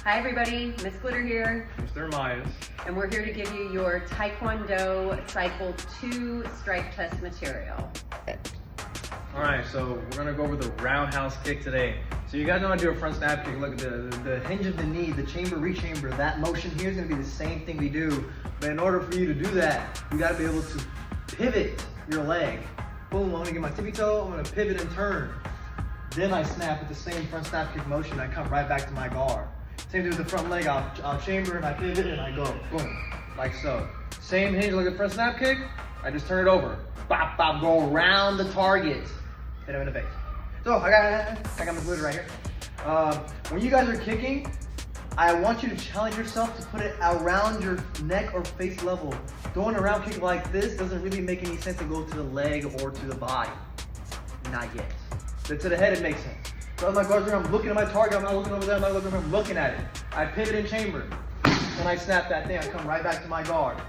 Hi everybody, Miss Glitter here. Mr. Myers. And we're here to give you your Taekwondo Cycle 2 strike test material. All right, so we're gonna go over the roundhouse kick today. So you guys know how to do a front snap kick. Look at the hinge of the knee, the chamber, rechamber, that motion here is gonna be the same thing we do. But in order for you to do that, you gotta be able to pivot your leg. Boom, I'm gonna get my tippy toe, I'm gonna pivot and turn. Then I snap with the same front snap kick motion, I come right back to my guard. Same thing with the front leg, I'll chamber and I pivot and I go, boom, like so. Same hinge, look at front snap kick, I just turn it over. Bop, bop, go around the target. Hit him in the face. So I got my glitter right here. When you guys are kicking, I want you to challenge yourself to put it around your neck or face level. Throwing a round kick like this doesn't really make any sense to go to the leg or to the body. Not yet. But to the head it makes sense. So as my guard's around, I'm looking at my target, I'm not looking over there, I'm not looking over there, I'm looking at it. I pivot in chamber. When I snap that thing, I come right back to my guard.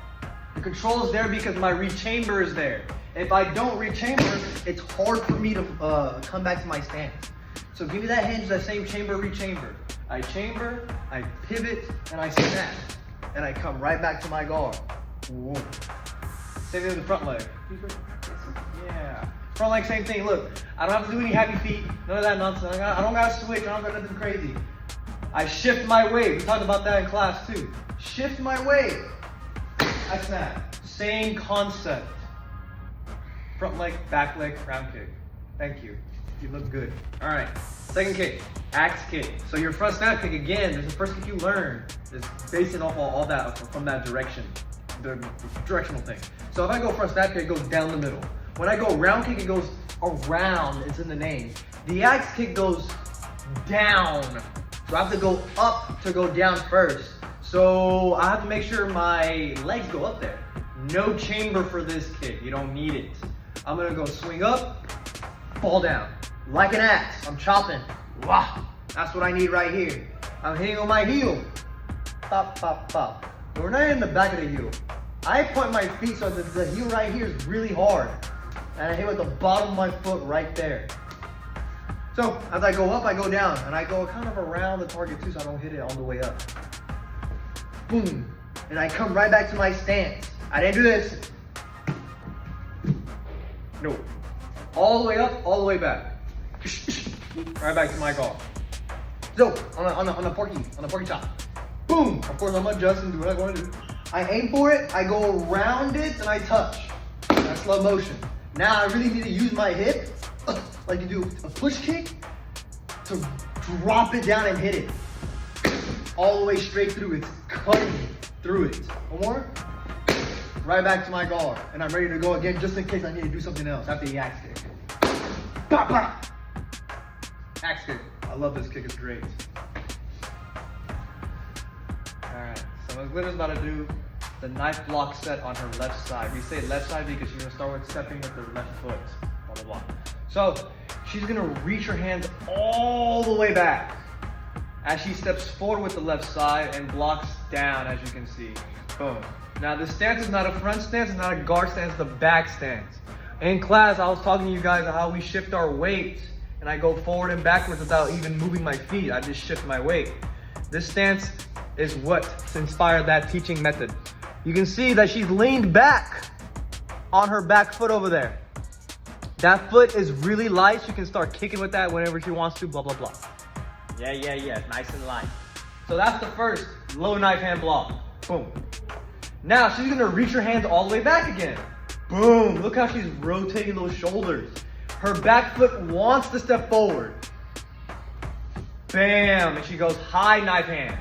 The control is there because my rechamber is there. If I don't rechamber, it's hard for me to come back to my stance. So give me that hinge, that same chamber, rechamber. I chamber, I pivot, and I snap. And I come right back to my guard. Whoa. Same thing with the front leg. Yeah. Front leg, same thing. Look, I don't have to do any happy feet, none of that nonsense. I don't got to switch, I don't got nothing crazy. I shift my weight. We talked about that in class too. Shift my weight. I snap. Same concept. Front leg, back leg, round kick. Thank you. You look good. All right. Second kick, axe kick. So your front snap kick, again, there's the first kick you learn. It's basing off all that from that direction, the directional thing. So if I go front snap kick, it goes down the middle. When I go round kick, it goes around. It's in the name. The axe kick goes down. So I have to go up to go down first. So I have to make sure my legs go up there. No chamber for this kick. You don't need it. I'm gonna go swing up, fall down. Like an axe, I'm chopping. Wow, that's what I need right here. I'm hitting on my heel. Pop, pop, pop. But we're not in the back of the heel. I point my feet so the heel right here is really hard. And I hit with the bottom of my foot right there. So as I go up, I go down. And I go kind of around the target too so I don't hit it all the way up. Boom. And I come right back to my stance. I didn't do this. No. All the way up, all the way back. Right back to my guard. So, on the porky chop. Boom! Of course, I'm adjusting, do what I want to do. I aim for it, I go around it, and I touch. That's slow motion. Now I really need to use my hip, like you do a push kick, to drop it down and hit it. All the way straight through. It's cutting through it. One more. Right back to my guard. And I'm ready to go again just in case I need to do something else after the axe kick. Pop, pop. Axe kick. I love this kick, it's great. Alright, so Ms. Glitter's about to do the knife block set on her left side. We say left side because she's gonna start with stepping with her left foot. Blah, blah, blah. So she's gonna reach her hands all the way back as she steps forward with the left side and blocks down, as you can see. Boom. Now this stance is not a front stance, it's not a guard stance, it's a back stance. In class, I was talking to you guys about how we shift our weight and I go forward and backwards without even moving my feet. I just shift my weight. This stance is what inspired that teaching method. You can see that she's leaned back on her back foot over there. That foot is really light. She can start kicking with that whenever she wants to, blah, blah, blah. Yeah, nice and light. So that's the first low knife hand block. Boom. Now she's gonna reach her hands all the way back again. Boom, look how she's rotating those shoulders. Her back foot wants to step forward. Bam, and she goes high knife hands.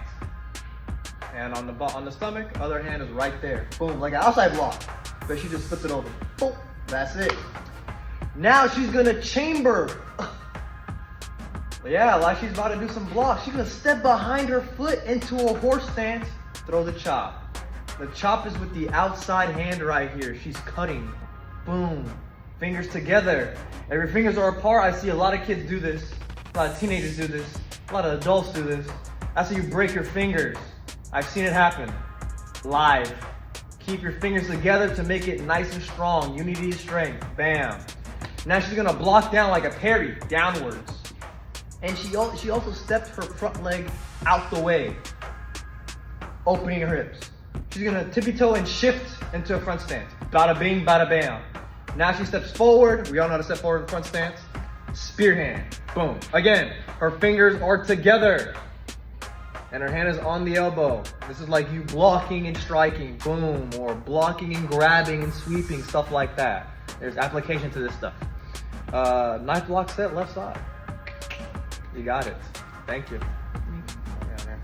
And on the stomach, other hand is right there. Boom, like an outside block. But she just flips it over. Boom, that's it. Now she's gonna chamber. Yeah, like she's about to do some blocks. She's gonna step behind her foot into a horse stance, throw the chop. The chop is with the outside hand right here. She's cutting. Boom. Fingers together. If your fingers are apart, I see a lot of kids do this. A lot of teenagers do this. A lot of adults do this. That's how you break your fingers. I've seen it happen. Live. Keep your fingers together to make it nice and strong. Unity is strength. Bam. Now she's gonna block down like a parry, downwards. And she also stepped her front leg out the way, opening her hips. She's gonna tippy toe and shift into a front stance. Bada bing, bada bam. Now she steps forward. We all know how to step forward in front stance. Spear hand, boom. Again, her fingers are together and her hand is on the elbow. This is like you blocking and striking, boom, or blocking and grabbing and sweeping, stuff like that. There's application to this stuff. Knife block set, left side. You got it. Thank you. Yeah, man.